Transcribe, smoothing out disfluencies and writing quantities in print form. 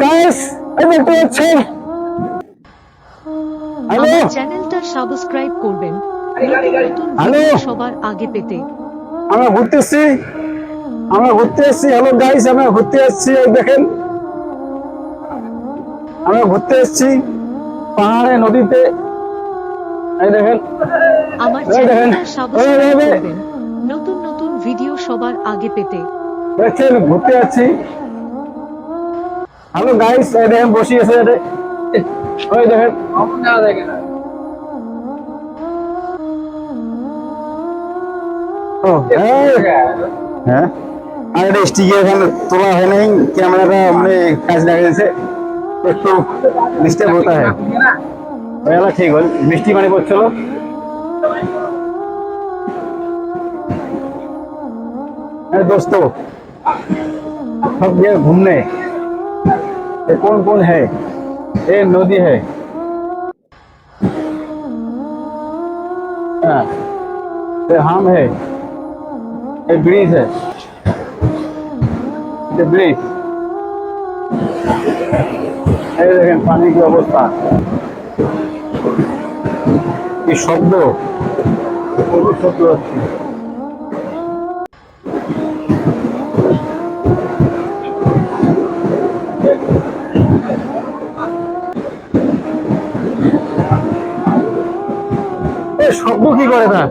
Guys এই দেখতে পাচ্ছেন, হ্যালো আমার চ্যানেলটা সাবস্ক্রাইব করবেন নতুন নতুন হ্যালো, ভিডিও সবার আগে পেতে। আমরা ঘুরতে এসছি, হ্যালো গাইস, আমরা ঘুরতে এসছি। এই দেখেন আমরা ঘুরতে এসছি পাহাড়ে, নদীতে। এই দেখেন, আমার এই দেখেন, চ্যানেলটা সাবস্ক্রাইব এইভাবে করবেন নতুন নতুন ভিডিও সবার আগে পেতে। দেখছেন ঘুরতে যাচ্ছি। হ্যালো গাইস, এই দেখেন বসিয়েছে, ওই দেখেন ও হ্যাঁ, আর এটা স্টিকে এখানে তোলা হয় নাই, ক্যামেরাটা মানে কাজ লাগা গেছে, একটু ডিস্টার্ব হতা হয়। ওইগুলো ঠিক হল, বৃষ্টি পানি পড়ছিল। दोस्तों सब ये घूमने, ये कौन कौन है, ये नदी है, हाँ, ये हम है, ये ब्रिज है, ये ब्रिज। ये देखें पानी की अवस्था, ये शब्द शब्द अच्छी। শব্দ কি করে না?